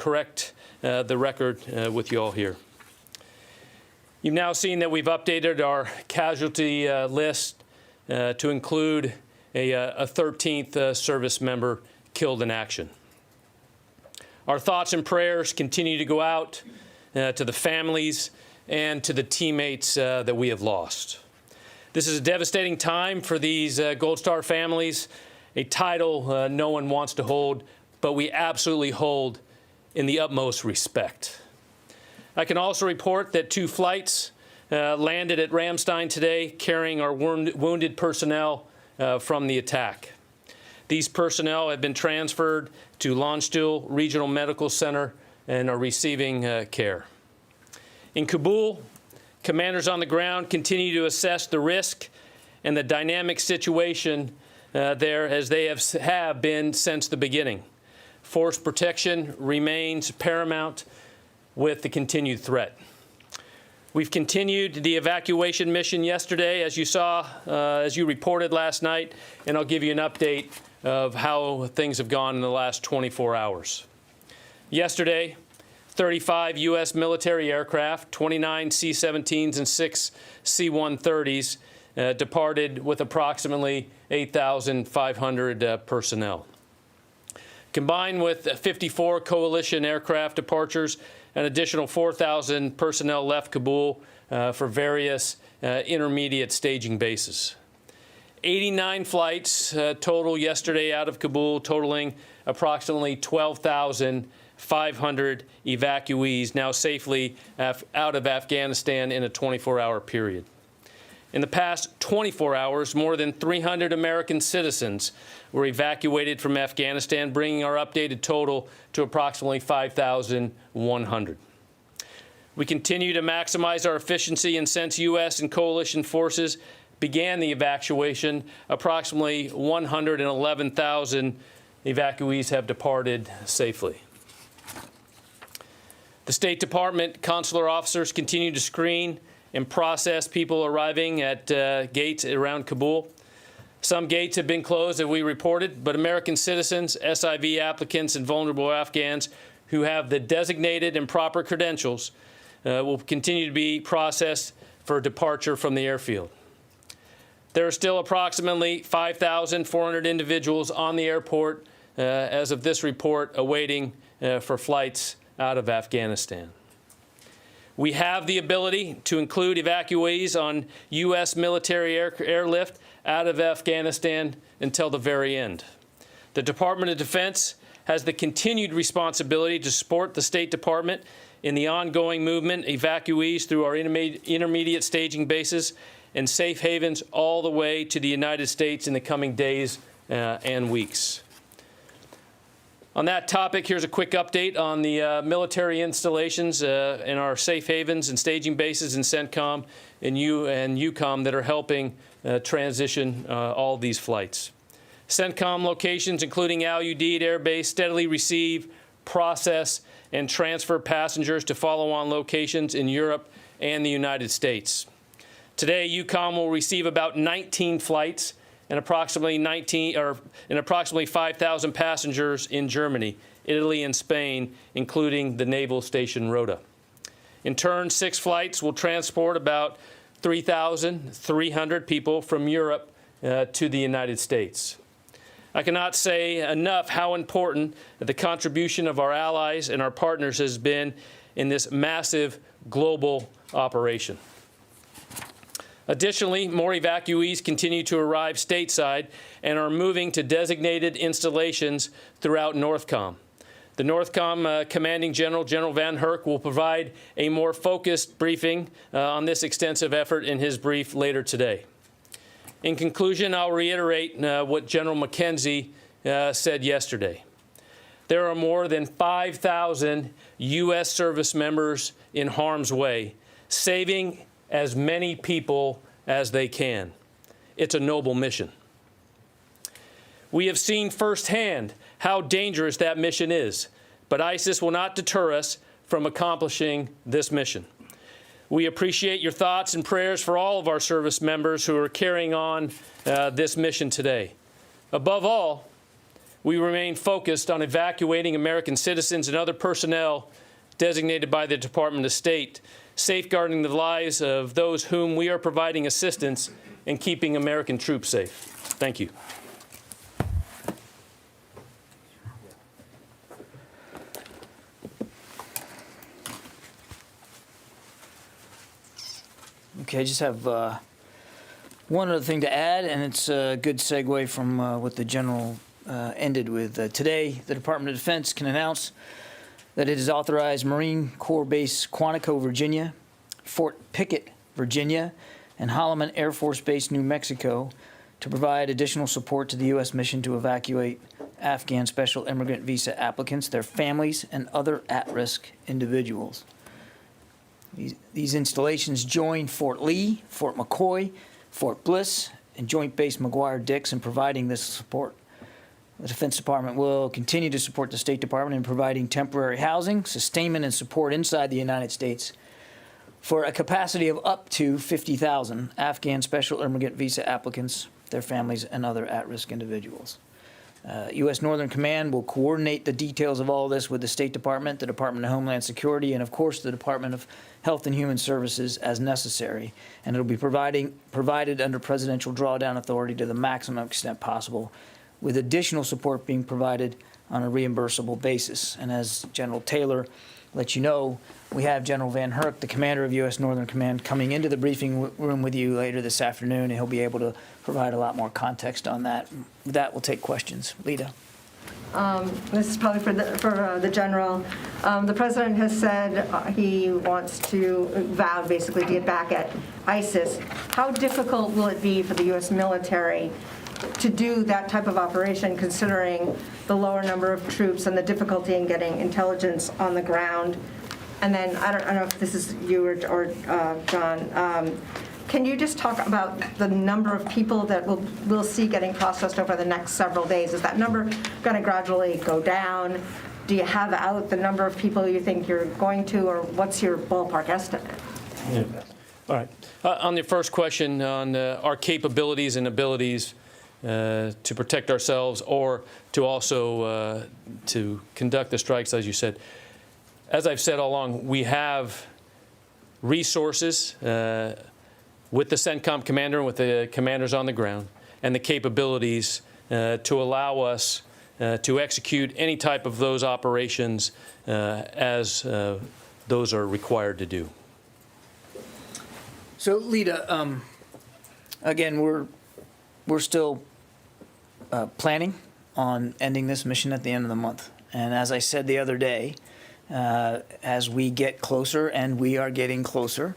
correct the record with you all here. You've now seen that we've updated our casualty list to include a 13th service member killed in action. Our thoughts and prayers continue to go out to the families and to the teammates that we have lost. This is a devastating time for these Gold Star families, a title no one wants to hold, but we absolutely hold in the utmost respect. I can also report that 2 flights landed at Ramstein today carrying our wounded personnel from the attack. These personnel have been transferred to Landstuhl Regional Medical Center and are receiving care. In Kabul, commanders on the ground continue to assess the risk and the dynamic situation there as they have been since the beginning. Force protection remains paramount with the continued threat. We've continued the evacuation mission yesterday, as you saw, as you reported last night, and I'll give you an update of how things have gone in the last 24 hours. Yesterday, 35 U.S. military aircraft, 29 C-17s and 6 C-130s departed with approximately 8,500 personnel. Combined with 54 coalition aircraft departures, an additional 4,000 personnel left Kabul for various intermediate staging bases. 89 flights total yesterday out of Kabul, totaling approximately 12,500 evacuees now safely out of Afghanistan in a 24-hour period. In the past 24 hours, more than 300 American citizens were evacuated from Afghanistan, bringing our updated total to approximately 5,100. We continue to maximize our efficiency, and since U.S. and coalition forces began the evacuation, approximately 111,000 evacuees have departed safely. The State Department consular officers continue to screen and process people arriving at gates around Kabul. Some gates have been closed, as we reported, but American citizens, SIV applicants, and vulnerable Afghans who have the designated and proper credentials will continue to be processed for departure from the airfield. There are still approximately 5,400 individuals on the airport as of this report awaiting for flights out of Afghanistan. We have the ability to include evacuees on U.S. military airlift out of Afghanistan until the very end. The Department of Defense has the continued responsibility to support the State Department in the ongoing movement evacuees through our intermediate staging bases and safe havens all the way to the United States in the coming days and weeks. On that topic, here's a quick update on the military installations in our safe havens and staging bases in CENTCOM and EUCOM that are helping transition all these flights. CENTCOM locations, including Al Udeid Air Base, steadily receive, process, and transfer passengers to follow-on locations in Europe and the United States. Today, EUCOM will receive about 19 flights and approximately 5,000 passengers in Germany, Italy, and Spain, including the Naval Station Rota. In turn, 6 flights will transport about 3,300 people from Europe to the United States. I cannot say enough how important the contribution of our allies and our partners has been in this massive global operation. Additionally, more evacuees continue to arrive stateside and are moving to designated installations throughout NORTHCOM. The NORTHCOM Commanding General, General Van Herk, will provide a more focused briefing on this extensive effort in his brief later today. In conclusion, I'll reiterate what General McKenzie said yesterday. There are more than 5,000 U.S. service members in harm's way, saving as many people as they can. It's a noble mission. We have seen firsthand how dangerous that mission is, but ISIS will not deter us from accomplishing this mission. We appreciate your thoughts and prayers for all of our service members who are carrying on this mission today. Above all, we remain focused on evacuating American citizens and other personnel designated by the Department of State, safeguarding the lives of those whom we are providing assistance and keeping American troops safe. Thank you. Okay, I just have one other thing to add, and it's a good segue from what the General ended with. Today, the Department of Defense can announce that it has authorized Marine Corps Base Quantico, Virginia, Fort Pickett, Virginia, and Holloman Air Force Base, New Mexico, to provide additional support to the U.S. mission to evacuate Afghan special immigrant visa applicants, their families, and other at-risk individuals. These installations join Fort Lee, Fort McCoy, Fort Bliss, and Joint Base McGuire-Dix in providing this support. The Defense Department will continue to support the State Department in providing temporary housing, sustainment, and support inside the United States for a capacity of up to 50,000 Afghan special immigrant visa applicants, their families, and other at-risk individuals. U.S. Northern Command will coordinate the details of all this with the State Department, the Department of Homeland Security, and, of course, the Department of Health and Human Services as necessary. And it will be provided under presidential drawdown authority to the maximum extent possible, with additional support being provided on a reimbursable basis. And as General Taylor let you know, we have General Van Herk, the commander of U.S. Northern Command, coming into the briefing room with you later this afternoon, and he'll be able to provide a lot more context on that. With that, we'll take questions. Lita. This is probably for the general. The president has said he wants to vow basically to get back at ISIS. How difficult will it be for the U.S. military to do that type of operation, considering the lower number of troops and the difficulty in getting intelligence on the ground? And then, I don't know if this is you or John, can you just talk about the number of people that we'll see getting processed over the next several days? Is that number going to gradually go down? Do you have out the number of people you think you're going to, or what's your ballpark estimate? Yeah. All right. On the first question on our capabilities and abilities to protect ourselves, or to also to conduct the strikes, as you said. As I've said all along, we have resources with the CENTCOM commander and with the commanders on the ground, and the capabilities to allow us to execute any type of those operations as those are required to do. So, Lita, again, we're still planning on ending this mission at the end of the month. And as I said the other day, as we get closer, and we are getting closer,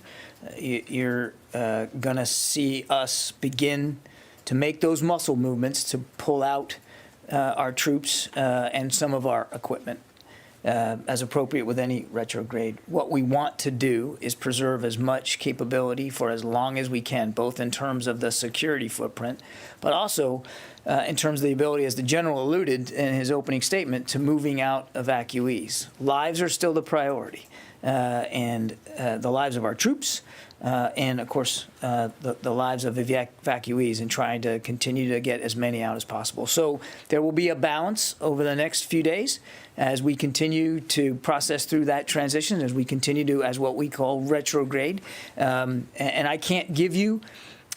you're going to see us begin to make those muscle movements to pull out our troops and some of our equipment as appropriate with any retrograde. What we want to do is preserve as much capability for as long as we can, both in terms of the security footprint, but also in terms of the ability, as the general alluded in his opening statement, to moving out evacuees. Lives are still the priority, and the lives of our troops, and of course the lives of evacuees, and trying to continue to get as many out as possible. So there will be a balance over the next few days as we continue to process through that transition, as we continue to, as what we call, retrograde. And I can't give you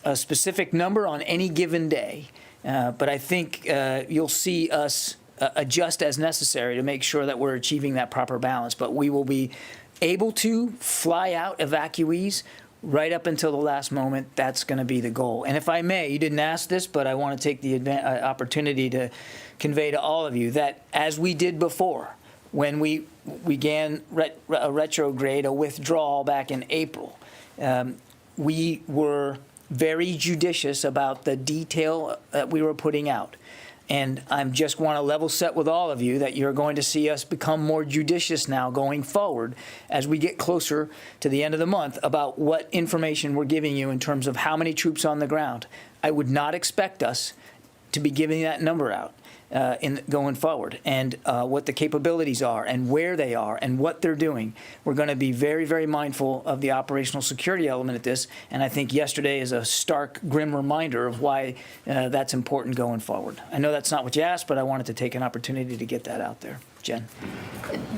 a specific number on any given day, but I think you'll see us adjust as necessary to make sure that we're achieving that proper balance. But we will be able to fly out evacuees right up until the last moment. That's going to be the goal. And if I may, you didn't ask this, but I want to take the opportunity to convey to all of you that, as we did before, when we began a retrograde, a withdrawal back in April, we were very judicious about the detail that we were putting out. And I just want to level set with all of you that you're going to see us become more judicious now going forward as we get closer to the end of the month about what information we're giving you in terms of how many troops on the ground. I would not expect us to be giving that number out in going forward, and what the capabilities are, and where they are, and what they're doing. We're going to be very, very mindful of the operational security element of this, and I think yesterday is a stark, grim reminder of why that's important going forward. I know that's not what you asked, but I wanted to take an opportunity to get that out there. Jen.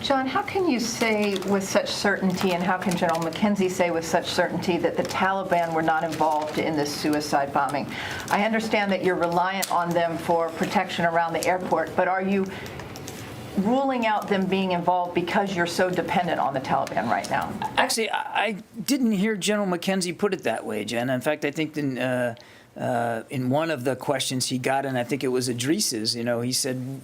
John, how can you say with such certainty, and how can General McKenzie say with such certainty that the Taliban were not involved in this suicide bombing? I understand that you're reliant on them for protection around the airport, but are you ruling out them being involved because you're so dependent on the Taliban right now? Actually, I didn't hear General McKenzie put it that way, Jen. In fact, I think in one of the questions he got, and I think it was Idris's, he said,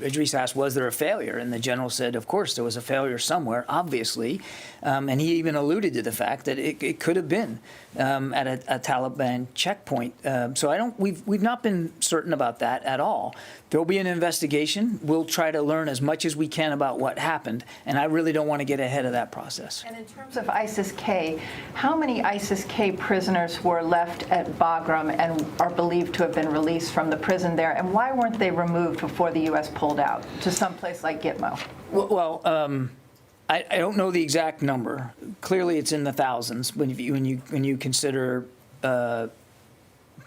Idris asked, was there a failure? And the general said, of course, there was a failure somewhere, obviously. And he even alluded to the fact that it could have been at a Taliban checkpoint. So we've not been certain about that at all. There'll be an investigation. We'll try to learn as much as we can about what happened. And I really don't want to get ahead of that process. And in terms of ISIS-K, how many ISIS-K prisoners were left at Bagram and are believed to have been released from the prison there? And why weren't they removed before the U.S. pulled out to some place like Gitmo? Well, I don't know the exact number. Clearly, it's in the thousands when you consider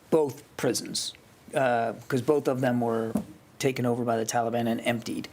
both prisons, because both of them were taken over by the Taliban and emptied.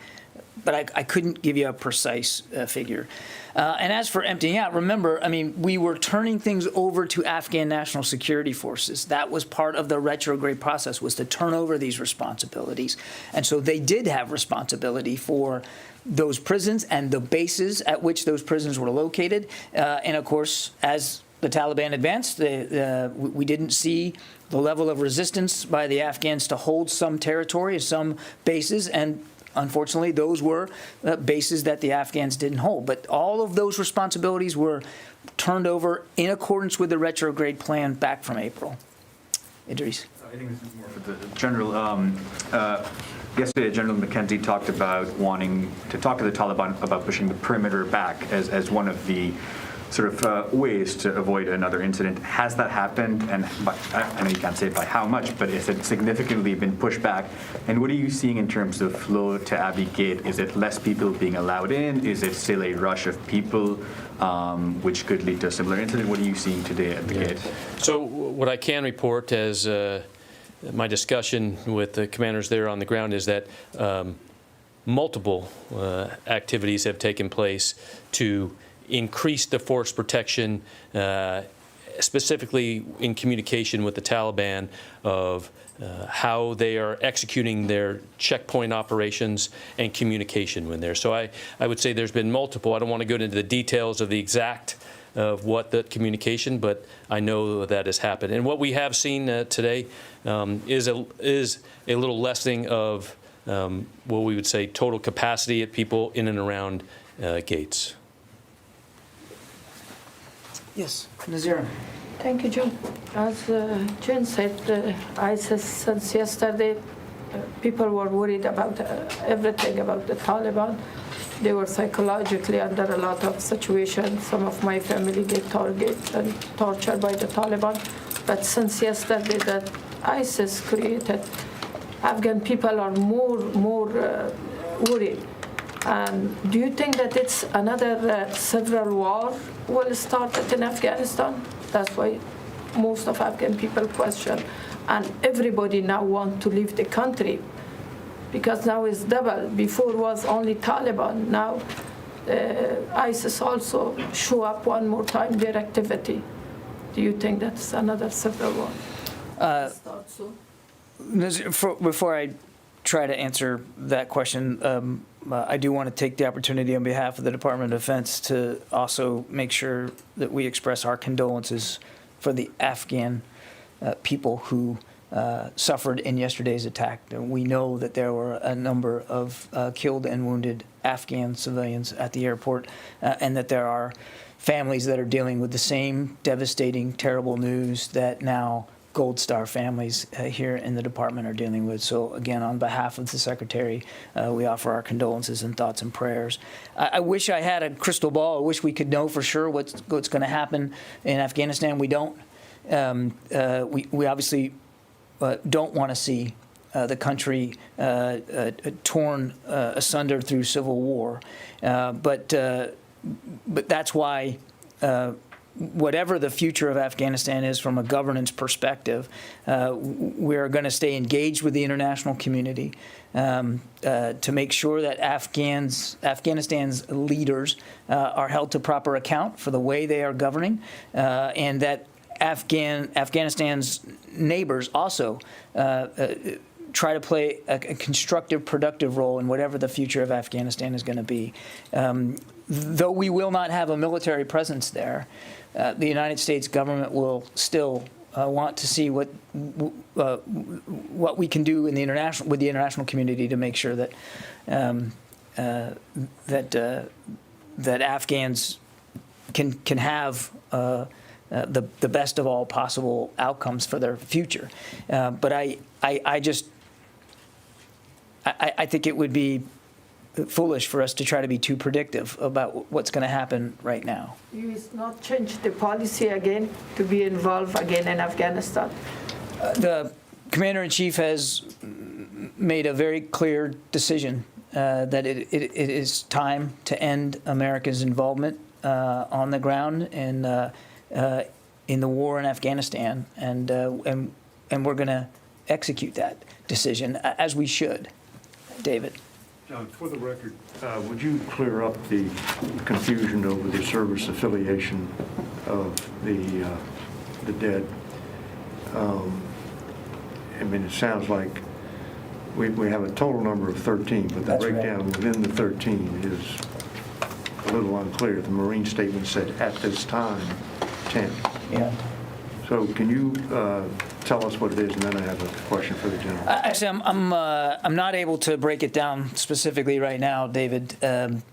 But I couldn't give you a precise figure. And as for emptying out, remember, we were turning things over to Afghan National Security Forces. That was part of the retrograde process, was to turn over these responsibilities. And so they did have responsibility for those prisons and the bases at which those prisons were located. And of course, as the Taliban advanced, we didn't see the level of resistance by the Afghans to hold some territory, some bases, and unfortunately, those were bases that the Afghans didn't hold. But all of those responsibilities were turned over in accordance with the retrograde plan back from April. Idris. I think this is more for the General. Yesterday, General McKenzie talked about wanting to talk to the Taliban about pushing the perimeter back as one of the sort of ways to avoid another incident. Has that happened? And I know you can't say by how much, but has it significantly been pushed back? And what are you seeing in terms of flow to Abbey Gate? Is it less people being allowed in? Is it still a rush of people, which could lead to a similar incident? What are you seeing today at the gate? So what I can report as my discussion with the commanders there on the ground is that multiple activities have taken place to increase the force protection, specifically in communication with the Taliban of how they are executing their checkpoint operations and communication when there. So I would say there's been multiple. I don't want to go into the details of the exact of what the communication, but I know that has happened. And what we have seen today is a little lessening of what we would say total capacity at people in and around gates. Yes, Nazira. Thank you, John. As Jen said, ISIS since yesterday, people were worried about everything about the Taliban. They were psychologically under a lot of situations. Some of my family get targeted and tortured by the Taliban. But since yesterday that ISIS created, Afghan people are more worried. Do you think that it's another civil war will start in Afghanistan? That's why most of Afghan people question. And everybody now wants to leave the country because now it's double. Before was only Taliban. Now ISIS also show up one more time, their activity. Do you think that's another civil war? Start soon? Before I try to answer that question, I do want to take the opportunity on behalf of the Department of Defense to also make sure that we express our condolences for the Afghan people who suffered in yesterday's attack. We know that there were a number of killed and wounded Afghan civilians at the airport, and that there are families that are dealing with the same devastating, terrible news that now Gold Star families here in the department are dealing with. So again, on behalf of the Secretary, we offer our condolences and thoughts and prayers. I wish I had a crystal ball. I wish we could know for sure what's going to happen in Afghanistan. We don't. We obviously don't want to see the country torn asunder through civil war. But that's why whatever the future of Afghanistan is from a governance perspective, we're going to stay engaged with the international community to make sure that Afghanistan's leaders are held to proper account for the way they are governing, and that Afghanistan's neighbors also try to play a constructive, productive role in whatever the future of Afghanistan is going to be. Though we will not have a military presence there, the United States government will still want to see what we can do in the international community to make sure that that Afghans can have the best of all possible outcomes for their future. But I think it would be foolish for us to try to be too predictive about what's going to happen right now. You will not change the policy again to be involved again in Afghanistan? The Commander-in-Chief has made a very clear decision that it is time to end America's involvement on the ground in the war in Afghanistan, and we're going to execute that decision, as we should. David. John, for the record, would you clear up the confusion over the service affiliation of the dead? I mean, it sounds like we have a total number of 13, but the That's right. breakdown within the 13 is a little unclear. The Marine statement said at this time 10. Yeah. So can you tell us what it is, and then I have a question for the general. Actually, I'm not able to break it down specifically right now, David, and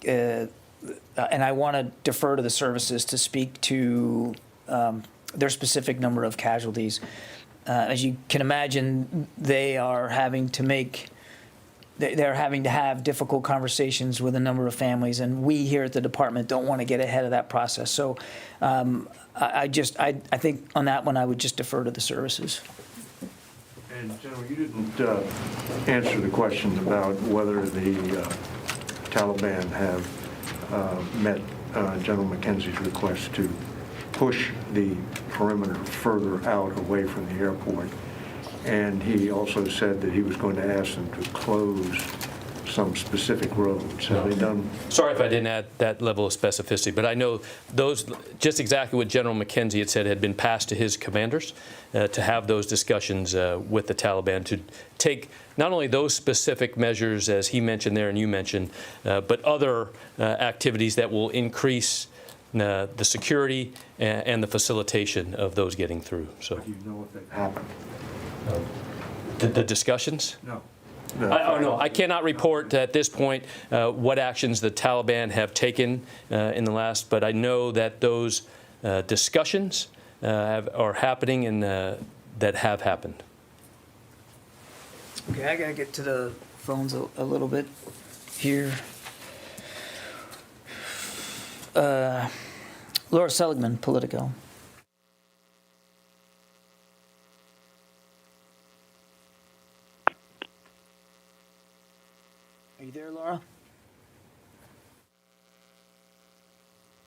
I want to defer to the services to speak to their specific number of casualties. As you can imagine, they're having to have difficult conversations with a number of families, and we here at the department don't want to get ahead of that process. So I think on that one I would just defer to the services. And General, you didn't answer the question about whether the Taliban have met General McKenzie's request to push the perimeter further out away from the airport. And he also said that he was going to ask them to close some specific roads. Have they done? Sorry if I didn't add that level of specificity, but I know those, just exactly what General McKenzie had said, had been passed to his commanders to have those discussions with the Taliban to take not only those specific measures as he mentioned there and you mentioned, but other activities that will increase the security and the facilitation of those getting through. So, Do you know if that happened? the discussions? No. I cannot report at this point what actions the Taliban have taken in the last, but I know that those discussions are happening and that have happened. Okay, I gotta get to the phones a little bit here. Laura Seligman, Politico. Are you there, Laura?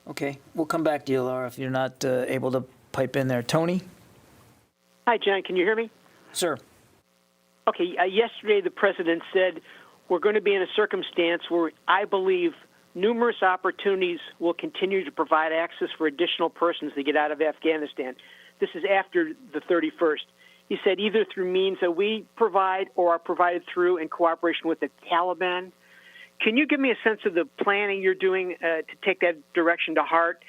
Okay, we'll come back to you, Laura, if you're not able to pipe in there. Tony? Hi, John. Can you hear me? Sir. Okay. Yesterday, the president said we're going to be in a circumstance where I believe numerous opportunities will continue to provide access for additional persons to get out of Afghanistan. This is after the 31st. He said either through means that we provide or are provided through in cooperation with the Taliban. Can you give me a sense of the planning you're doing to take that direction to heart?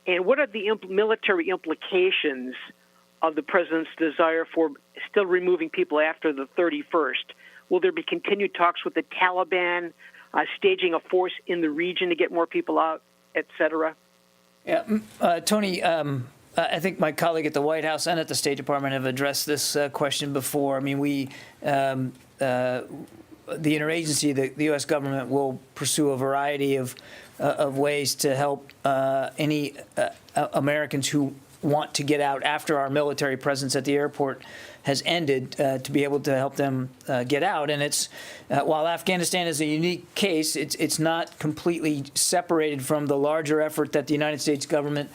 And what are the military implications of the president's desire for still removing people after the 31st? Will there be continued talks with the Taliban, staging a force in the region to get more people out, et cetera? Yeah, Tony, I think my colleague at the White House and at the State Department have addressed this question before. I mean, the interagency, the U.S. government will pursue a variety of ways to help any Americans who want to get out after our military presence at the airport has ended, to be able to help them get out. And it's while Afghanistan is a unique case, it's not completely separated from the larger effort that the United States government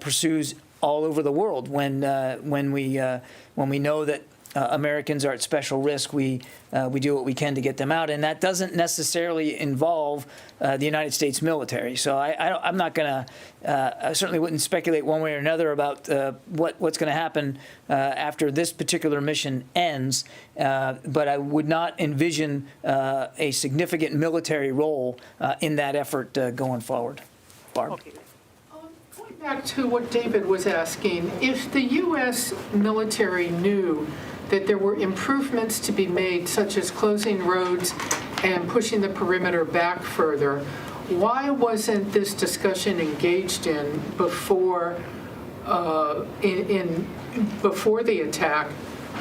pursues all over the world. When we know that Americans are at special risk, we do what we can to get them out, and that doesn't necessarily involve the United States military. So I'm not going to, I certainly wouldn't speculate one way or another about what's going to happen after this particular mission ends, but I would not envision a significant military role in that effort going forward. Barb? Okay. Going back to what David was asking, if the U.S. military knew that there were improvements to be made, such as closing roads and pushing the perimeter back further, why wasn't this discussion engaged in before before the attack?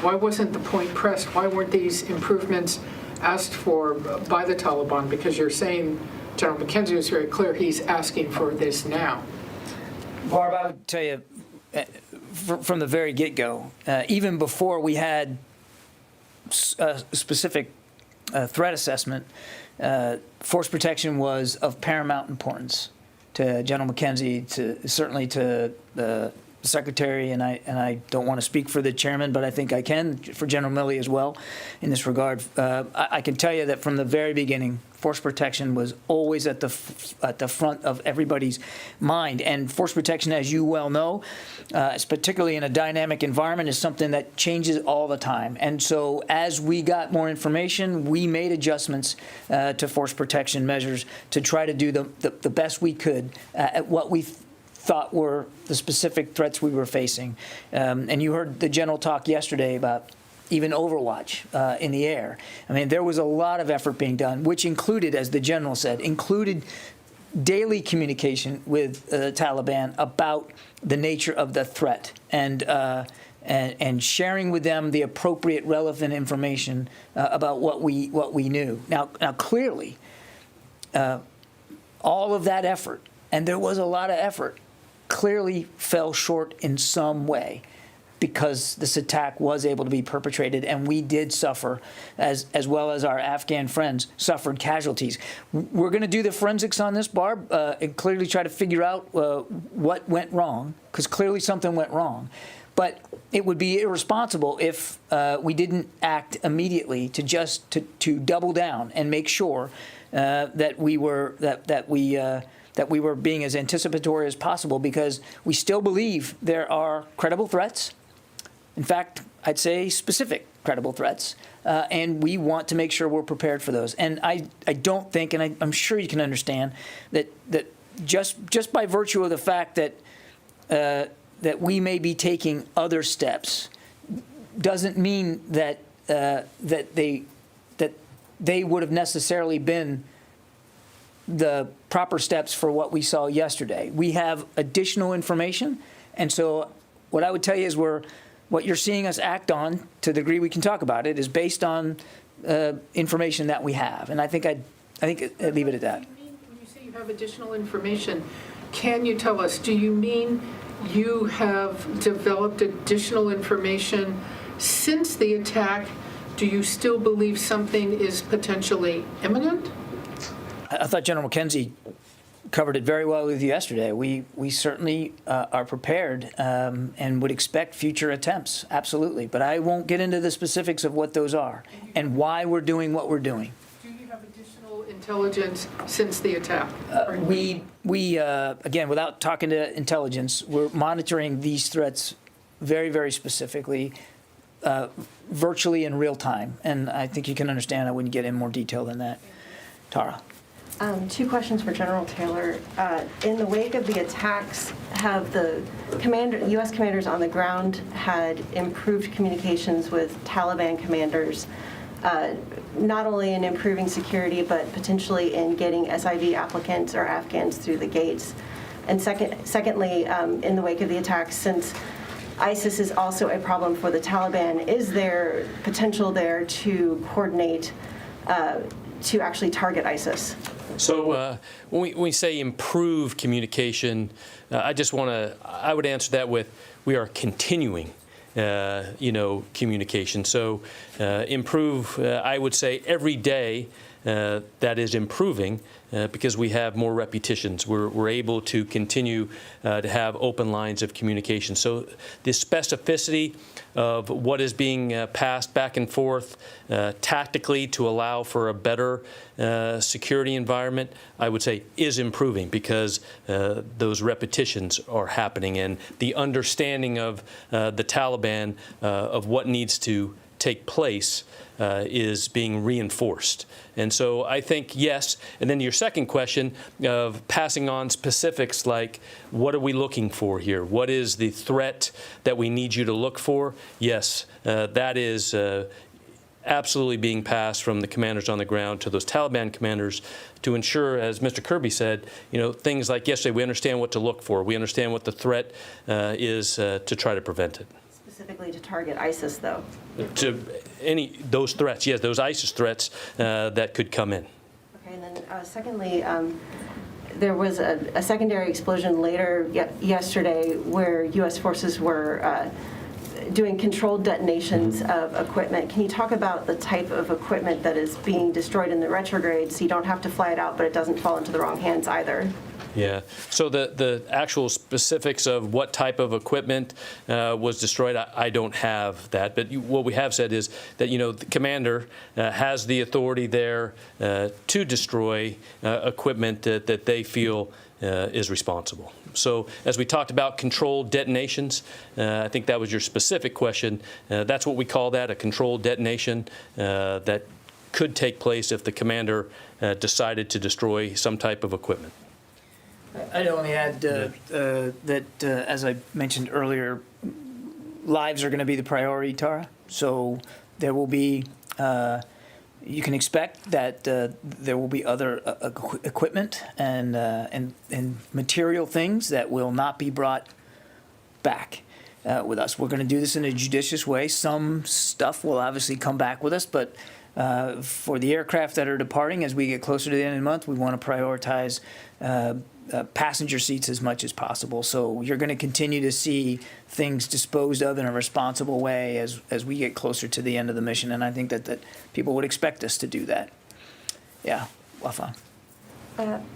Why wasn't the point pressed? Why weren't these improvements asked for by the Taliban? Because you're saying, General McKenzie was very clear, he's asking for this now. Barb, I would tell you, from the very get-go, even before we had a specific threat assessment, force protection was of paramount importance to General McKenzie, certainly to the Secretary, and I don't want to speak for the chairman, but I think I can for General Milley as well in this regard. I can tell you that from the very beginning, force protection was always at the front of everybody's mind. And force protection, as you well know, particularly in a dynamic environment, is something that changes all the time. And so as we got more information, we made adjustments to force protection measures to try to do the best we could at what we thought were the specific threats we were facing. And you heard the general talk yesterday about even Overwatch in the air. I mean, there was a lot of effort being done, which included, as the general said, daily communication with the Taliban about the nature of the threat and sharing with them the appropriate, relevant information about what we knew. Now clearly, all of that effort, and there was a lot of effort, clearly fell short in some way, because this attack was able to be perpetrated, and we did suffer, as well as our Afghan friends suffered casualties. We're going to do the forensics on this, Barb, and clearly try to figure out what went wrong, because clearly something went wrong. But it would be irresponsible if we didn't act immediately to double down and make sure that we were being as anticipatory as possible, because we still believe there are credible threats. In fact, I'd say specific credible threats, and we want to make sure we're prepared for those. And I don't think, and I'm sure you can understand, that just by virtue of the fact that we may be taking other steps doesn't mean that they would have necessarily been the proper steps for what we saw yesterday. We have additional information, and so what I would tell you is what you're seeing us act on, to the degree we can talk about it, is based on information that we have, and I think I'd leave it at that. When you say you have additional information, can you tell us, do you mean you have developed additional information since the attack? Do you still believe something is potentially imminent? I thought General McKenzie covered it very well with you yesterday. We certainly are prepared and would expect future attempts, absolutely. But I won't get into the specifics of what those are and why we're doing what we're doing. Do you have additional intelligence since the attack? We again, without talking to intelligence, we're monitoring these threats very, very specifically, virtually in real time. And I think you can understand I wouldn't get in more detail than that. Tara. Two questions for General Taylor. In the wake of the attacks, have the U.S. commanders on the ground had improved communications with Taliban commanders, not only in improving security, but potentially in getting SIV applicants or Afghans through the gates? And secondly, in the wake of the attacks, since ISIS is also a problem for the Taliban, is there potential there to coordinate to actually target ISIS? So when we say improve communication, I would answer that with, we are continuing, communication. So improve, I would say every day that is improving because we have more repetitions. We're able to continue to have open lines of communication. So the specificity of what is being passed back and forth tactically to allow for a better security environment, I would say is improving because those repetitions are happening, and the understanding of the Taliban of what needs to take place is being reinforced. And so I think yes. And then your second question of passing on specifics like, what are we looking for here? What is the threat that we need you to look for? Yes, that is absolutely being passed from the commanders on the ground to those Taliban commanders to ensure, as Mr. Kirby said, things like yesterday, we understand what to look for. We understand what the threat is to try to prevent it. Specifically to target ISIS, though? To those threats, yes, those ISIS threats that could come in. Okay, and then secondly, there was a secondary explosion later yesterday where U.S. forces were doing controlled detonations of equipment. Can you talk about the type of equipment that is being destroyed in the retrograde so you don't have to fly it out, but it doesn't fall into the wrong hands either? Yeah. So the actual specifics of what type of equipment was destroyed, I don't have that. But what we have said is that the commander has the authority there to destroy equipment that they feel is responsible. So as we talked about controlled detonations, I think that was your specific question. That's what we call that, a controlled detonation that could take place if the commander decided to destroy some type of equipment. I'd only add that, as I mentioned earlier, lives are going to be the priority, Tara. So there will be, you can expect that there will be other equipment and material things that will not be brought back with us. We're going to do this in a judicious way. Some stuff will obviously come back with us, but for the aircraft that are departing, as we get closer to the end of the month, we want to prioritize passenger seats as much as possible. So you're going to continue to see things disposed of in a responsible way as we get closer to the end of the mission. And I think that people would expect us to do that. Yeah, Wafa.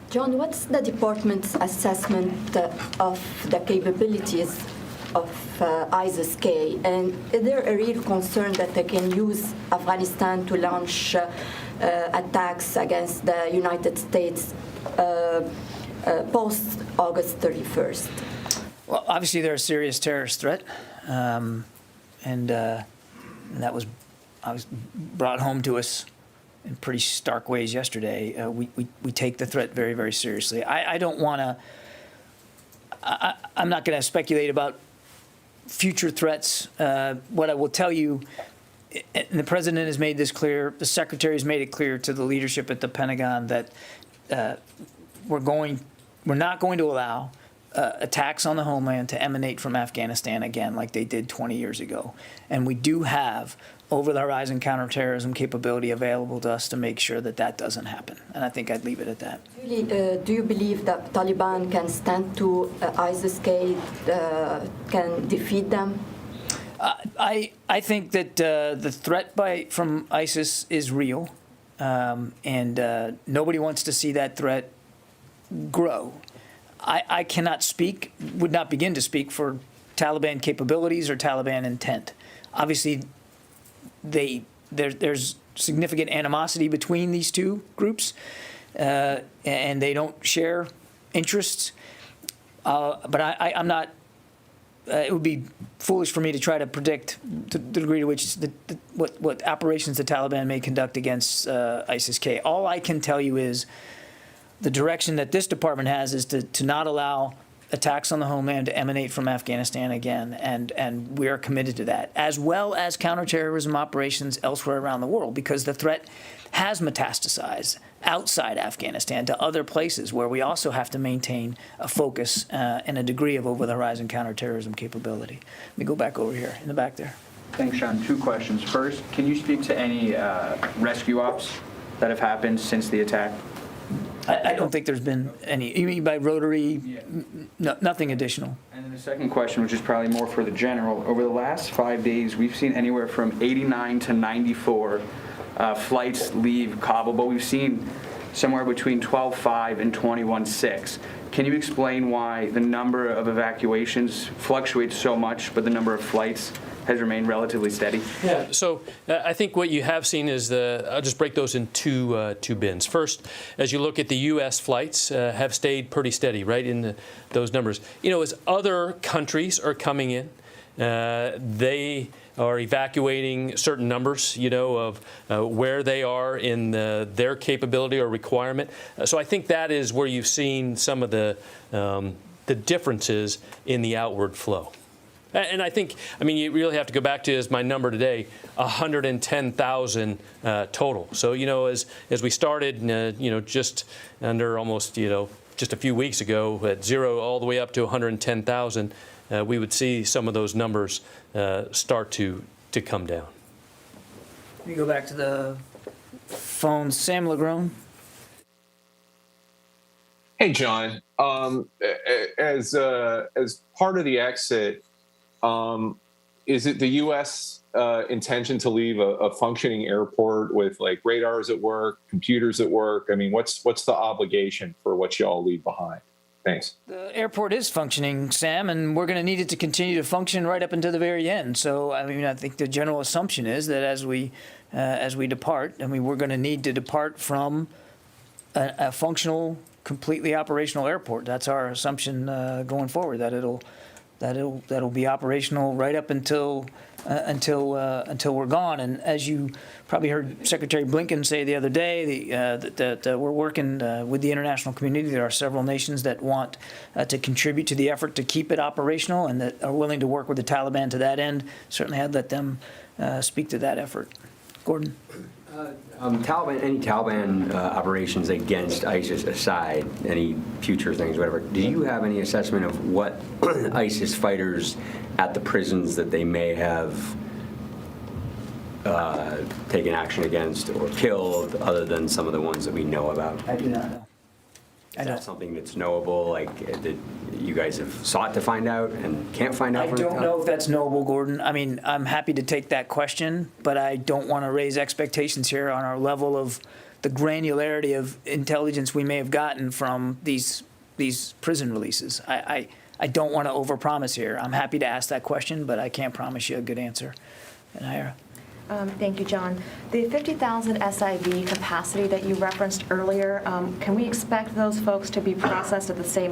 John, what's the department's assessment of the capabilities of ISIS-K? And is there a real concern that they can use Afghanistan to launch attacks against the United States post-August 31st? Well, obviously they're a serious terrorist threat, and that was brought home to us in pretty stark ways yesterday. We take the threat very, very seriously. I don't want to. I'm not going to speculate about future threats. What I will tell you, and the president has made this clear, the secretary has made it clear to the leadership at the Pentagon that we're not going to allow attacks on the homeland to emanate from Afghanistan again like they did 20 years ago. And we do have over-the-horizon counterterrorism capability available to us to make sure that that doesn't happen. And I think I'd leave it at that. Really, do you believe that Taliban can stand to ISIS-K, can defeat them? I think that the threat from ISIS is real, and nobody wants to see that threat grow. I cannot speak, would not begin to speak for Taliban capabilities or Taliban intent. Obviously, there's significant animosity between these two groups, and they don't share interests. But I'm not. It would be foolish for me to try to predict the degree to which what operations the Taliban may conduct against ISIS-K. All I can tell you is the direction that this department has is to not allow attacks on the homeland to emanate from Afghanistan again, and we are committed to that, as well as counterterrorism operations elsewhere around the world, because the threat has metastasized outside Afghanistan to other places where we also have to maintain a focus and a degree of over-the-horizon counterterrorism capability. Let me go back over here, in the back there. Thanks, Sean. Two questions. First, can you speak to any rescue ops that have happened since the attack? I don't think there's been any, you mean by rotary, nothing additional. And then the second question, which is probably more for the general, over the last 5 days, we've seen anywhere from 89 to 94 flights leave Kabul, but we've seen somewhere between 12.5 and 21.6. Can you explain why the number of evacuations fluctuates so much, but the number of flights has remained relatively steady? Yeah, so I think what you have seen is I'll just break those in two bins. First, as you look at the U.S. flights, have stayed pretty steady, right, in those numbers. As other countries are coming in, they are evacuating certain numbers, of where they are in their capability or requirement. So I think that is where you've seen some of the differences in the outward flow. And I think, you really have to go back to, as my number today, 110,000 total. So, as we started, just under almost, just a few weeks ago at 0 all the way up to 110,000, we would see some of those numbers start to come down. Let me go back to the phone. Sam Legrone. Hey, John. As part of the exit, is it the U.S. Intention to leave a functioning airport with radars at work, computers at work? What's the obligation for what y'all leave behind? Thanks. The airport is functioning, Sam, and we're going to need it to continue to function right up until the very end. So, I think the general assumption is that as we depart, we're going to need to depart from a functional, completely operational airport. That's our assumption going forward. That'll be operational right up until we're gone. And as you probably heard Secretary Blinken say the other day, that we're working with the international community. There are several nations that want to contribute to the effort to keep it operational and that are willing to work with the Taliban to that end. Certainly, I'd let them speak to that effort. Gordon. Any Taliban operations against ISIS aside, any future things, whatever, do you have any assessment of what ISIS fighters at the prisons that they may have taken action against or killed, other than some of the ones that we know about? I do not know. Is that something that's knowable, that you guys have sought to find out and can't find out? I don't know if that's knowable, Gordon. I'm happy to take that question, but I don't want to raise expectations here on our level of the granularity of intelligence we may have gotten from these prison releases. I don't want to overpromise here. I'm happy to ask that question, but I can't promise you a good answer. And Ira? Thank you, John. The 50,000 SIV capacity that you referenced earlier, can we expect those folks to be processed at the same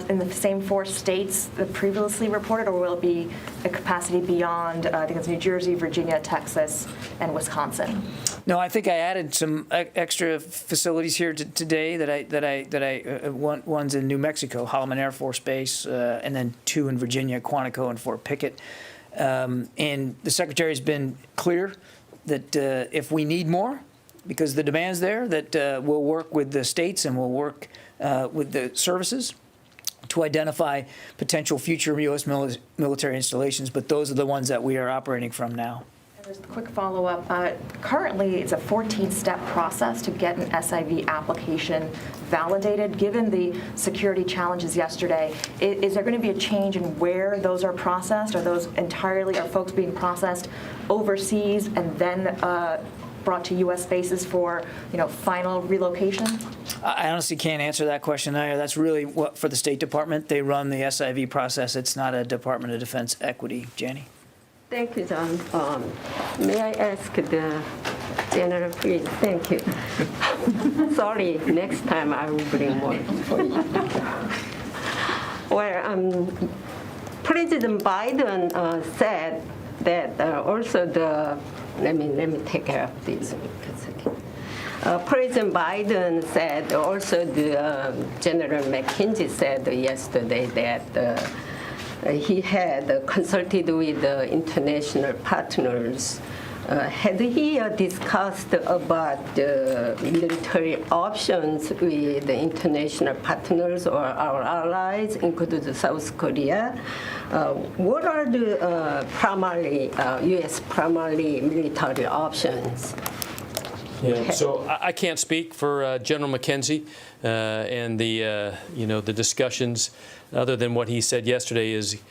in the same 4 states that previously reported, or will it be a capacity beyond, I think it's New Jersey, Virginia, Texas, and Wisconsin? No, I think I added some extra facilities here today one's in New Mexico, Holloman Air Force Base, and then 2 in Virginia, Quantico and Fort Pickett. And the Secretary has been clear that if we need more, because the demand's there, that we'll work with the states and we'll work with the services to identify potential future U.S. military installations, but those are the ones that we are operating from now. Just a quick follow-up. Currently, it's a 14-step process to get an SIV application validated. Given the security challenges yesterday, is there going to be a change in where those are processed? Are folks being processed overseas and then brought to U.S. bases for, final relocation? I honestly can't answer that question either. That's really what for the State Department. They run the SIV process. It's not a Department of Defense equity. Janie? Thank you, John. May I ask the General, please? Thank you. Sorry, next time I will bring more for you. Well, President Biden said that also let me take care of this. President Biden said also the General McKinsey said yesterday that he had consulted with the international partners. Had he discussed about the military options with the international partners or our allies, including South Korea? What are the U.S. primary military options? Yeah, so I can't speak for General McKenzie and the the discussions, other than what he said yesterday is,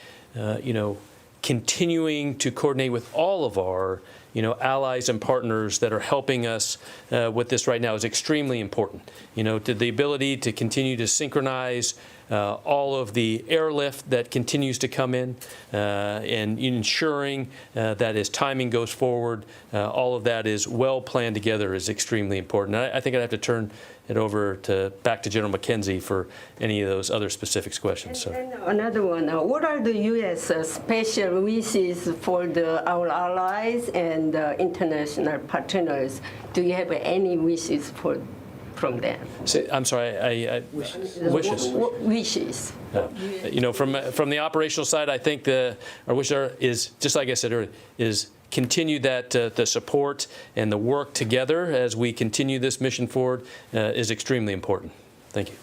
continuing to coordinate with all of our allies and partners that are helping us with this right now is extremely important. To the ability to continue to synchronize all of the airlift that continues to come in and ensuring that as timing goes forward, all of that is well planned together is extremely important. I think I'd have to turn it over back to General McKenzie for any of those other specifics questions. So. And another one, what are the U.S. Special wishes for our allies and international partners? Do you have any wishes from them? I'm sorry, wishes. Wishes. From the operational side, I think our wish is, just like I said earlier, is continue that the support and the work together as we continue this mission forward is extremely important. Thank you.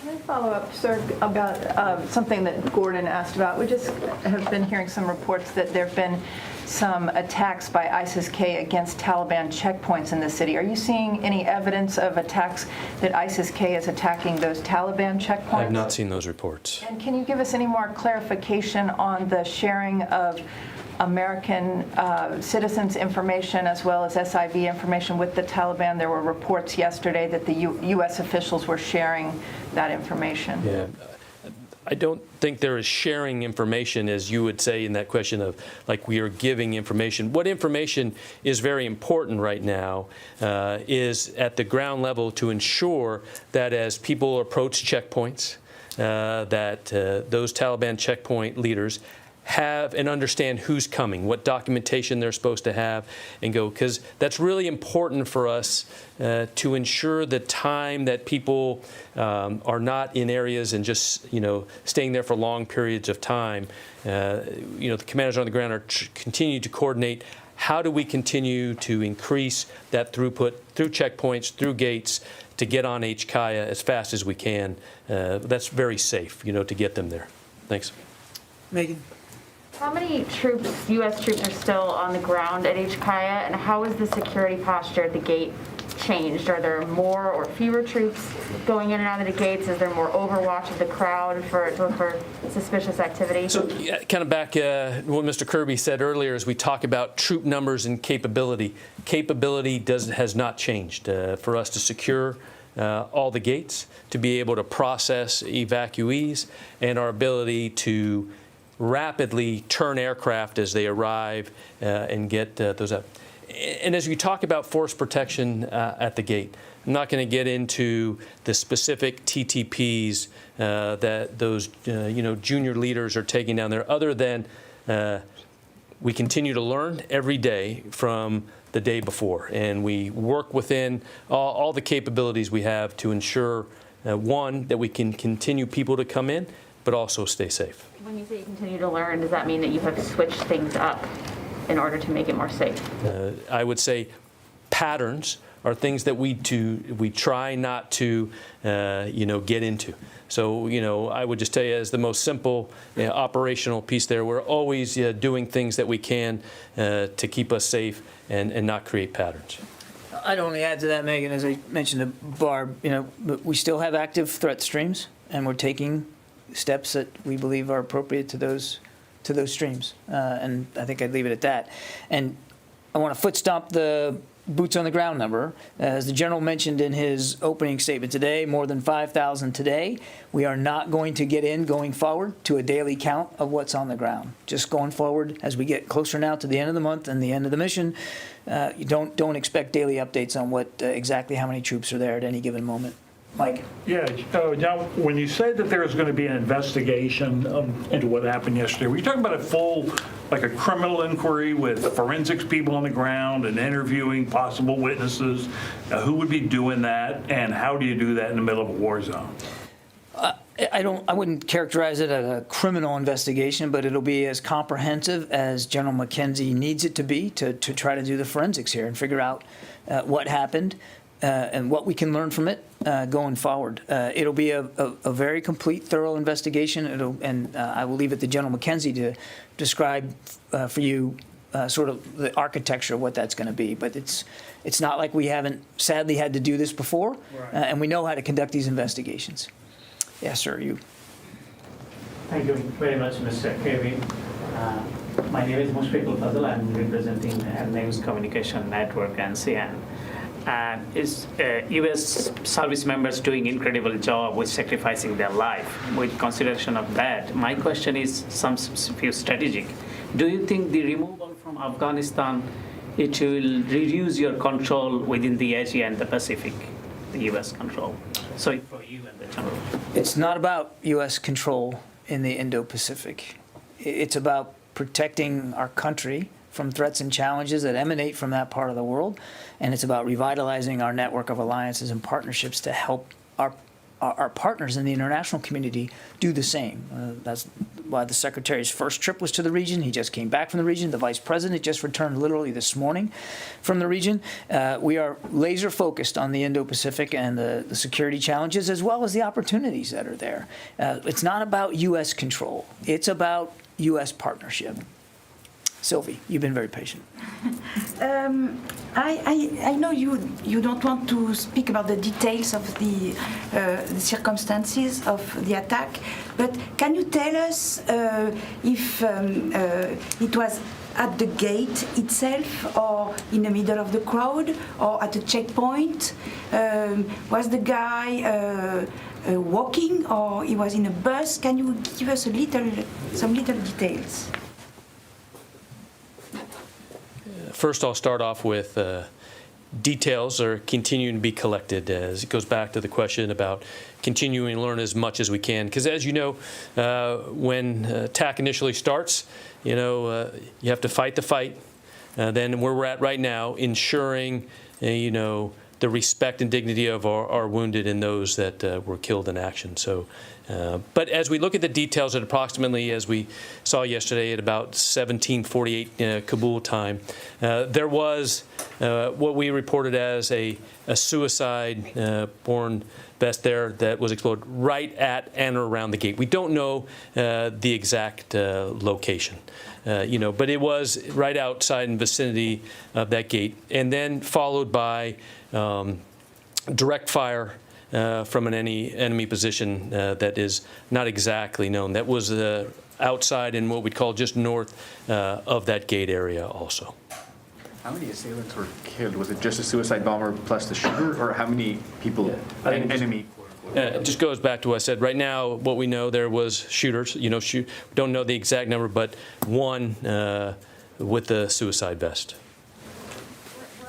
Can I follow up, sir, about something that Gordon asked about? We just have been hearing some reports that there have been some attacks by ISIS-K against Taliban checkpoints in the city. Are you seeing any evidence of attacks that ISIS-K is attacking those Taliban checkpoints? I have not seen those reports. And can you give us any more clarification on the sharing of American citizens' information as well as SIV information with the Taliban? There were reports yesterday that the U.S. officials were sharing that information. Yeah. I don't think there is sharing information, as you would say in that question of, like, we are giving information. What information is very important right now is at the ground level to ensure that as people approach checkpoints, that those Taliban checkpoint leaders have and understand who's coming, what documentation they're supposed to have, and go, because that's really important for us to ensure the time that people are not in areas and just staying there for long periods of time. The commanders on the ground are continue to coordinate. How do we continue to increase that throughput through checkpoints, through gates, to get on HKIA as fast as we can? That's very safe, to get them there. Thanks. Megan. How many troops, U.S. troops, are still on the ground at HKIA, and how is the security posture at the gate changed? Are there more or fewer troops going in and out of the gates? Is there more overwatch of the crowd for suspicious activity? So kind of back what Mr. Kirby said earlier, as we talk about troop numbers and capability. Capability has not changed for us to secure all the gates, to be able to process evacuees, and our ability to rapidly turn aircraft as they arrive and get those up. And as you talk about force protection at the gate, I'm not going to get into the specific TTPs that those junior leaders are taking down there, other than we continue to learn every day from the day before, and we work within all the capabilities we have to ensure, one, that we can continue people to come in, but also stay safe. When you say you continue to learn, does that mean that you have switched things up in order to make it more safe? I would say patterns are things that we try not to, get into. So, I would just tell you, as the most simple operational piece there, we're always doing things that we can to keep us safe and not create patterns. I'd only add to that, Megan, as I mentioned to Barb, we still have active threat streams, and we're taking steps that we believe are appropriate to those streams. And I think I'd leave it at that. And I want to foot stomp the boots on the ground number. As the general mentioned in his opening statement today, more than 5,000 today. We are not going to get in going forward to a daily count of what's on the ground. Just going forward, as we get closer now to the end of the month and the end of the mission, you don't expect daily updates on what exactly how many troops are there at any given moment. Mike? Yeah, now, when you say that there's going to be an investigation into what happened yesterday, were you talking about a full, like a criminal inquiry with forensics people on the ground and interviewing possible witnesses? Who would be doing that, and how do you do that in the middle of a war zone? I wouldn't characterize it as a criminal investigation, but it'll be as comprehensive as General McKenzie needs it to be to try to do the forensics here and figure out what happened. And what we can learn from it going forward. It'll be a very complete, thorough investigation. I will leave it to General McKenzie to describe for you sort of the architecture of what that's going to be. But it's not like we haven't sadly had to do this before, and we know how to conduct these investigations. Yes, sir. You. Thank you very much, Mr. Kevin. My name is Mushfiq Al-Fazl. I'm representing Names Communication Network, NCN. Is U.S. service members doing incredible job with sacrificing their life? With consideration of that, my question is few strategic. Do you think the removal from Afghanistan, it will reduce your control within the Asia and the Pacific, the U.S. control? So for you and the general. It's not about U.S. control in the Indo-Pacific. It's about protecting our country from threats and challenges that emanate from that part of the world, and it's about revitalizing our network of alliances and partnerships to help our partners in the international community do the same. That's why the Secretary's first trip was to the region. He just came back from the region. The Vice President just returned literally this morning from the region. We are laser focused on the Indo-Pacific and the security challenges as well as the opportunities that are there. It's not about U.S. control. It's about U.S. partnership. Sylvie, you've been very patient. I know you don't want to speak about the details of the circumstances of the attack, but can you tell us if it was at the gate itself or in the middle of the crowd or at a checkpoint? Was the guy walking or he was in a bus? Can you give us some little details? First, I'll start off with details are continuing to be collected, as it goes back to the question about continuing to learn as much as we can. Because as you know, when attack initially starts, you have to fight the fight. Then where we're at right now, ensuring, the respect and dignity of our wounded and those that were killed in action. So, but as we look at the details at approximately, as we saw yesterday at about 17:48 Kabul time, there was what we reported as a suicide-borne vest there that was exploded right at and around the gate. We don't know the exact location. But it was right outside in vicinity of that gate, and then followed by direct fire from an enemy position that is not exactly known. That was outside in what we'd call just north of that gate area also. How many assailants were killed? Was it just a suicide bomber plus the shooter, or how many people, enemy? It just goes back to what I said. Right now, what we know, there was shooters. Don't know the exact number, but one with the suicide vest.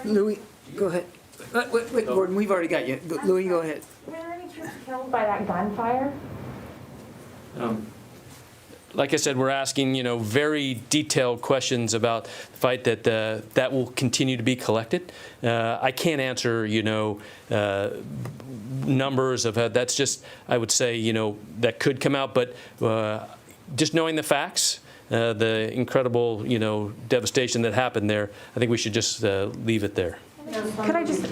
Louis, go ahead. Wait, Gordon, we've already got you. Louis, go ahead. Were there any troops killed by that gunfire? Like I said, we're asking, very detailed questions about the fight that will continue to be collected. I can't answer, numbers of that's just, I would say, that could come out. But just knowing the facts, the incredible, devastation that happened there, I think we should just leave it there. Could I just...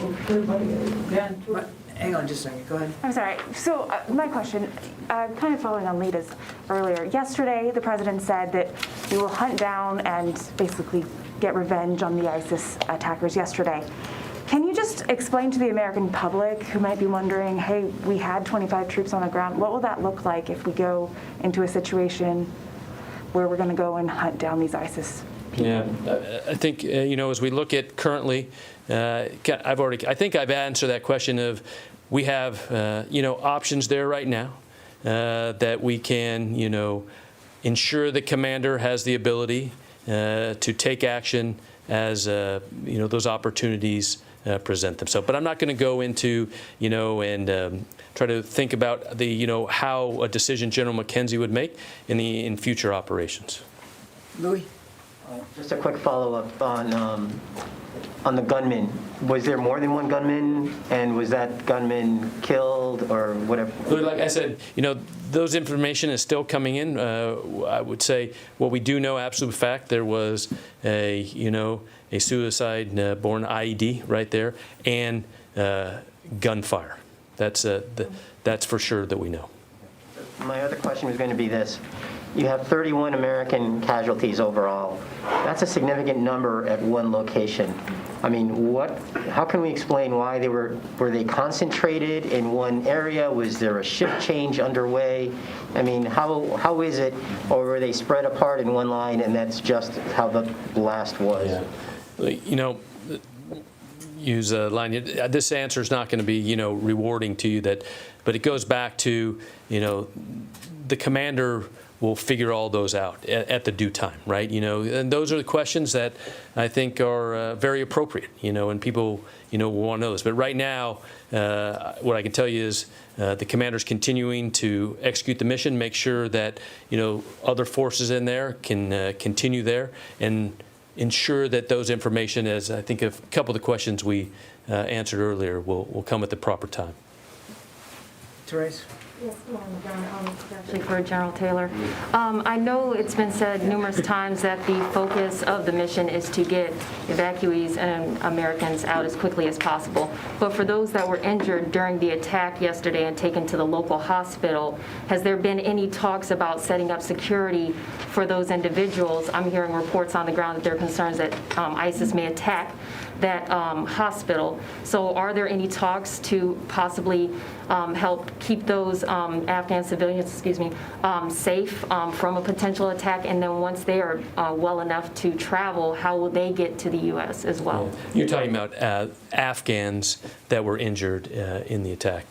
Hang on just a second. Go ahead. I'm sorry. So my question, kind of following on Lita's earlier. Yesterday, the president said that we will hunt down and basically get revenge on the ISIS attackers yesterday. Can you just explain to the American public who might be wondering, hey, we had 25 troops on the ground. What will that look like if we go into a situation where we're going to go and hunt down these ISIS people? Yeah, I think, as we look at currently, I think I've answered that question of we have, options there right now that we can, ensure the commander has the ability to take action as, those opportunities present themselves. But I'm not going to go into, and try to think about the, how a decision General McKenzie would make in future operations. Louis? Just a quick follow-up on the gunman. Was there more than one gunman, and was that gunman killed or whatever? Like I said, those information is still coming in. I would say what we do know, absolute fact, there was a suicide-borne IED right there, and gunfire. That's for sure that we know. My other question was going to be this. you have 31 American casualties overall. That's a significant number at one location. I mean, how can we explain why were they concentrated in one area? Was there a shift change underway? I mean, how is it, or were they spread apart in one line and that's just how the blast was? Yeah. You know, use a line. This answer is not going to be, you know, rewarding to you, but it goes back to, you know, the commander will figure all those out at the due time, right? You know, and those are the questions that I think are very appropriate, you know, and people, you know, want to know this. But right now, what I can tell you is the commander's continuing to execute the mission, make sure that, you know, other forces in there can continue there, and ensure that those information, as I think a couple of the questions we answered earlier, will come at the proper time. Therese? Yes, actually for General Taylor. I know it's been said numerous times that the focus of the mission is to get evacuees and Americans out as quickly as possible. But for those that were injured during the attack yesterday and taken to the local hospital, has there been any talks about setting up security for those individuals? I'm hearing reports on the ground that there are concerns that ISIS may attack that hospital. So are there any talks to possibly help keep those Afghan civilians, safe from a potential attack? And then once they are well enough to travel, how will they get to the U.S. as well? You're talking about Afghans that were injured in the attack.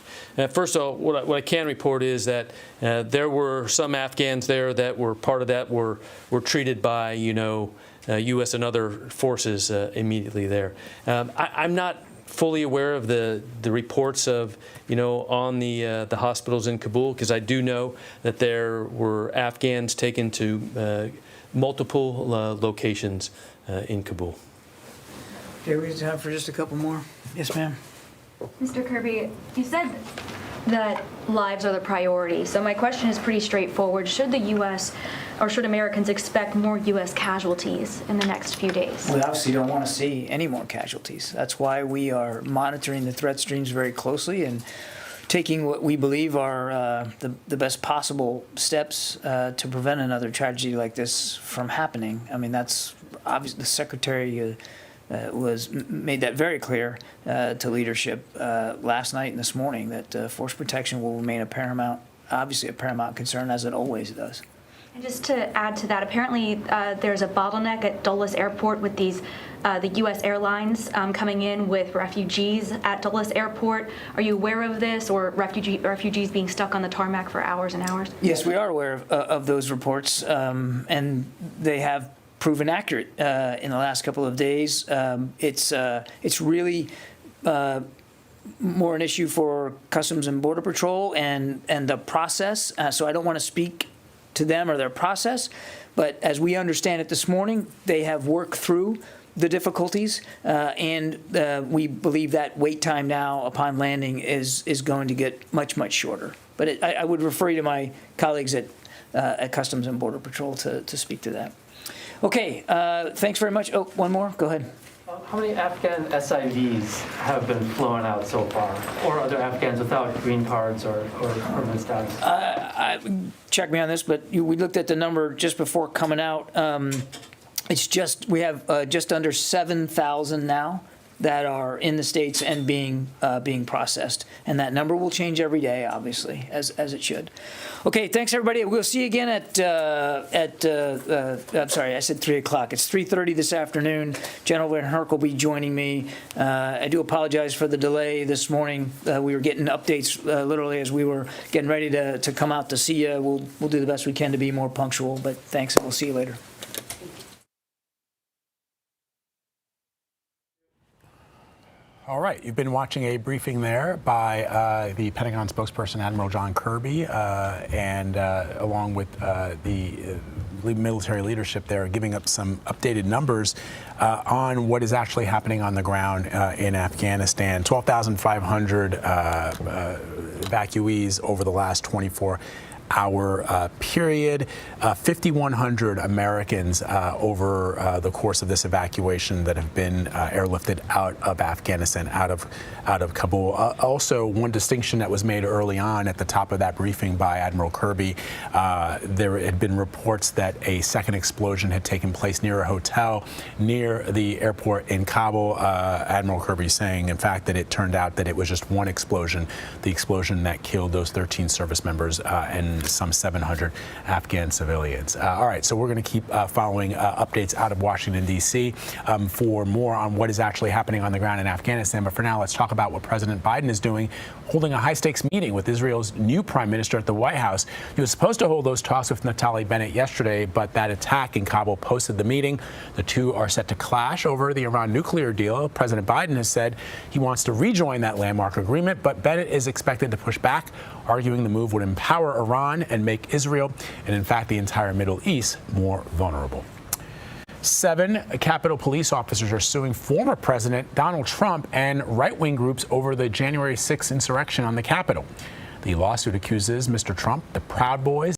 First of all, what I can report is that there were some Afghans there that were part of that were treated by, you know, U.S. and other forces immediately there. I'm not fully aware of the reports of, you know, on the hospitals in Kabul, because I do know that there were Afghans taken to multiple locations in Kabul. Okay, we have time for just a couple more. Yes, ma'am. Mr. Kirby, you said that lives are the priority. So my question is pretty straightforward. Should the U.S. or should Americans expect more U.S. casualties in the next few days? We obviously don't want to see any more casualties. That's why we are monitoring the threat streams very closely and taking what we believe are the best possible steps to prevent another tragedy like this from happening. I mean, that's obviously the Secretary made that very clear to leadership last night and this morning, that force protection will remain obviously a paramount concern, as it always does. And just to add to that, apparently there's a bottleneck at Dulles Airport with the U.S. airlines coming in with refugees at Dulles Airport. Are you aware of this, or refugees being stuck on the tarmac for hours and hours? Yes, we are aware of those reports, and they have proven accurate in the last couple of days. It's really more an issue for Customs and Border Patrol and the process. So I don't want to speak to them or their process, but as we understand it this morning, they have worked through the difficulties, and we believe that wait time now upon landing is going to get much, much shorter. But I would refer you to my colleagues at Customs and Border Patrol to speak to that. Okay, thanks very much. Oh, one more, go ahead. How many Afghan SIVs have been flown out so far, or other Afghans without green cards or permanent status? Check me on this, but we looked at the number just before coming out. We have just under 7,000 now that are in the States and being processed, and that number will change every day, obviously, as it should. Okay, thanks everybody. We'll see you again I'm sorry, I said 3 o'clock. It's 3:30 this afternoon. General Van Herk will be joining me. I do apologize for the delay this morning. We were getting updates literally as we were getting ready to come out to see you. We'll do the best we can to be more punctual, but thanks, and we'll see you later. All right, you've been watching a briefing there by the Pentagon spokesperson, Admiral John Kirby, and along with the military leadership there, giving up some updated numbers on what is actually happening on the ground in Afghanistan. 12,500 evacuees over the last 24 24-hour period. 5,100 Americans over the course of this evacuation that have been airlifted out of Afghanistan, out of Kabul. Also, one distinction that was made early on at the top of that briefing by Admiral Kirby, there had been reports that a second explosion had taken place near a hotel near the airport in Kabul. Admiral Kirby saying, in fact, that it turned out that it was just one explosion, the explosion that killed those 13 service members and some 700 Afghan civilians. All right, so we're going to keep following updates out of Washington, D.C. For more on what is actually happening on the ground in Afghanistan. But for now, let's talk about what President Biden is doing, holding a high-stakes meeting with Israel's new prime minister at the White House. He was supposed to hold those talks with Naftali Bennett yesterday, but that attack in Kabul posted the meeting. The two are set to clash over the Iran nuclear deal. President Biden has said he wants to rejoin that landmark agreement, but Bennett is expected to push back, arguing the move would empower Iran and make Israel, and in fact the entire Middle East, more vulnerable. 7 Capitol police officers are suing former President Donald Trump and right-wing groups over the January 6th insurrection on the Capitol. The lawsuit accuses Mr. Trump, the Proud Boys,